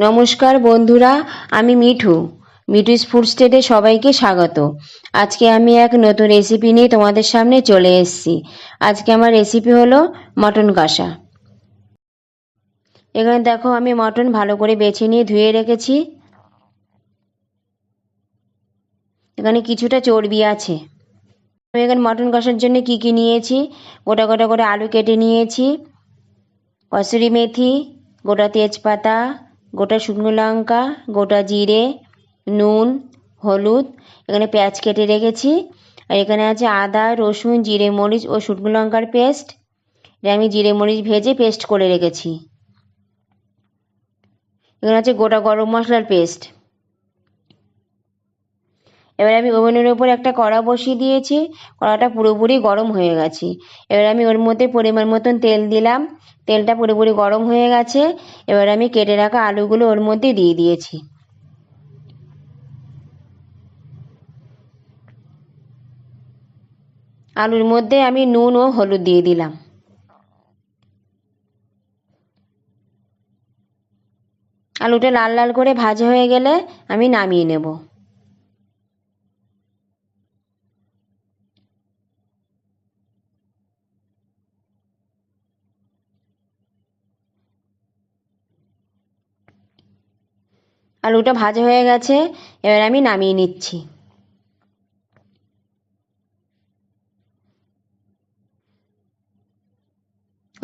নমস্কার বন্ধুরা, আমি মিঠুস ফুড স্টেটে সবাইকে স্বাগত। আজকে আমি এক নতুন রেসিপি নিয়ে তোমাদের সামনে চলে এসেছি। আজকে আমার রেসিপি হলো মটন কষা। এখানে দেখো আমি মটন ভালো করে বেছে নিয়ে ধুয়ে রেখেছি। এখানে কিছুটা চর্বি আছে। আমি এখানে মটন কষার জন্য কি কি নিয়েছি, গোটা গোটা করে আলু কেটে নিয়েছি, কসুরি মেথি, গোটা তেজপাতা, গোটা শুকনো লঙ্কা, গোটা জিরে, নুন, হলুদ, এখানে পেঁয়াজ কেটে রেখেছি। আর এখানে আছে আদা, রসুন, জিরে, মরিচ ও শুকনো লঙ্কার পেস্ট। এটা আমি জিরে মরিচ ভেজে পেস্ট করে রেখেছি। এখানে আছে গোটা গরম মশলার পেস্ট। এবার আমি ওভেনের ওপর একটা কড়া বসিয়ে দিয়েছি। কড়াটা পুরোপুরি গরম হয়ে গেছে। এবার আমি ওর মধ্যে পরিমাণ মতন তেল দিলাম। তেলটা পুরোপুরি গরম হয়ে গেছে। এবার আমি কেটে রাখা আলুগুলো ওর মধ্যে দিয়ে দিয়েছি। আলুর মধ্যে আমি নুন ও হলুদ দিয়ে দিলাম। আলুটা লাল লাল করে ভাজা হয়ে গেলে আমি নামিয়ে নেব। আলুটা ভাজা হয়ে গেছে, এবার আমি নামিয়ে নিচ্ছি।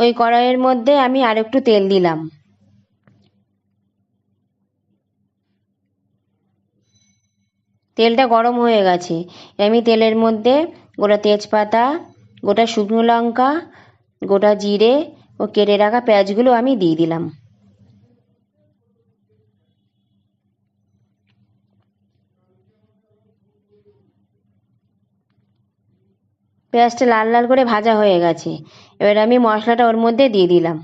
ওই কড়াইয়ের মধ্যে আমি আরেকটু তেল দিলাম। তেলটা গরম হয়ে গেছে। আমি তেলের মধ্যে গোটা তেজপাতা, গোটা শুকনো লঙ্কা, গোটা জিরে ও কেটে রাখা পেঁয়াজগুলো আমি দিয়ে দিলাম। পেঁয়াজটা লাল লাল করে ভাজা হয়ে গেছে। এবার আমি মশলাটা ওর মধ্যে দিয়ে দিলাম।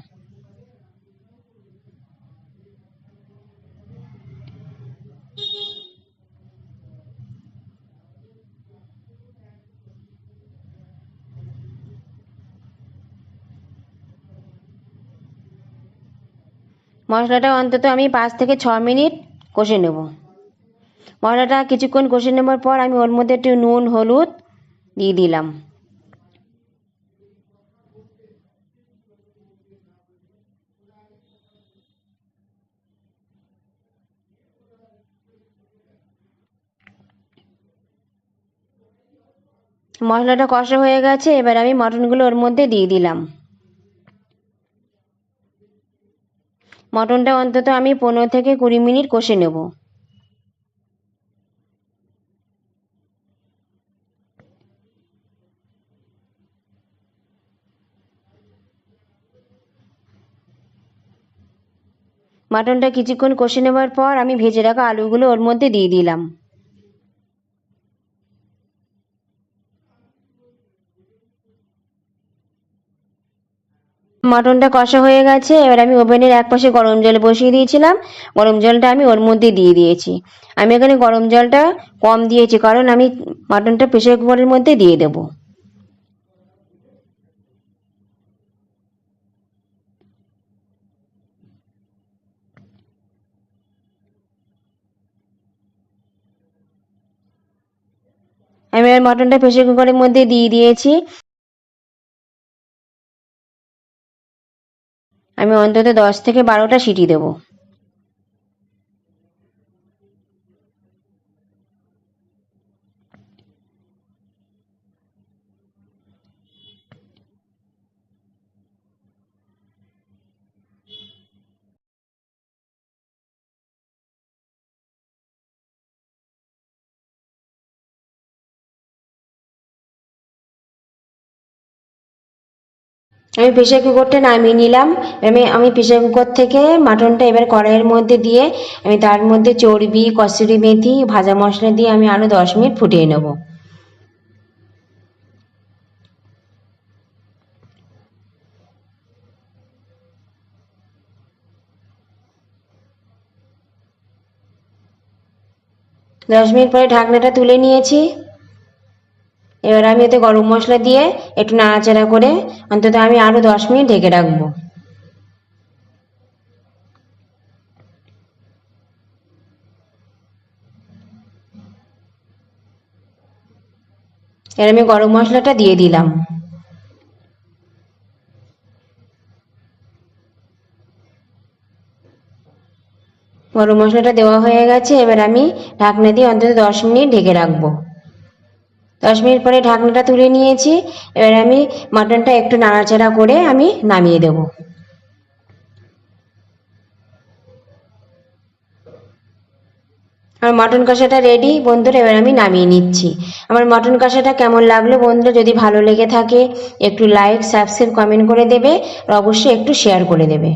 মশলাটা অন্তত আমি 5 থেকে 6 মিনিট কষে নেব। মশলাটা কিছুক্ষণ কষে নেবার পর আমি ওর মধ্যে একটু নুন, হলুদ দিয়ে দিলাম। মশলাটা কষা হয়ে গেছে, এবার আমি মটনগুলো ওর মধ্যে দিয়ে দিলাম। মটনটা অন্তত আমি 15 থেকে 20 মিনিট কষে নেব। মাটনটা কিছুক্ষণ কষে নেবার পর আমি ভেজে রাখা আলুগুলো ওর মধ্যে দিয়ে দিলাম। মাটনটা কষা হয়ে গেছে, এবার আমি ওভেনের একপাশে গরম জল বসিয়ে দিয়েছিলাম। গরম জলটা আমি ওর মধ্যে দিয়ে দিয়েছি। আমি এখানে গরম জলটা কম দিয়েছি, কারণ আমি মাটনটা প্রেসার কুকারের মধ্যে দিয়ে দেবো। আমি আর মটনটা প্রেসার কুকারের মধ্যে দিয়ে দিয়েছি। আমি অন্তত 10 থেকে 12টা সিটি দেবো। আমি প্রেসার কুকারটা নামিয়ে নিলাম। আমি প্রেসার কুকার থেকে মাটনটা এবার কড়াইয়ের মধ্যে দিয়ে আমি তার মধ্যে চর্বি, কসুরি মেথি, ভাজা মশলা দিয়ে আমি আরও 10 মিনিট ফুটিয়ে নেব। 10 মিনিট পরে ঢাকনাটা তুলে নিয়েছি। এবার আমি এতে গরম মশলা দিয়ে একটু নাড়াচাড়া করে অন্তত আমি আরও 10 মিনিট ঢেকে রাখবো। এবার আমি গরম মশলাটা দিয়ে দিলাম। গরম মশলাটা দেওয়া হয়ে গেছে, এবার আমি ঢাকনা দিয়ে অন্তত 10 মিনিট ঢেকে রাখবো। 10 মিনিট পরে ঢাকনাটা তুলে নিয়েছি। এবার আমি মাটনটা একটু নাড়াচাড়া করে আমি নামিয়ে দেব। আমার মটন কষাটা রেডি বন্ধুরা, এবার আমি নামিয়ে নিচ্ছি। আমার মটন কষাটা কেমন লাগলো বন্ধুরা, যদি ভালো লেগে থাকে একটু লাইক, সাবস্ক্রাইব, কমেন্ট করে দেবে আর অবশ্যই একটু শেয়ার করে দেবে।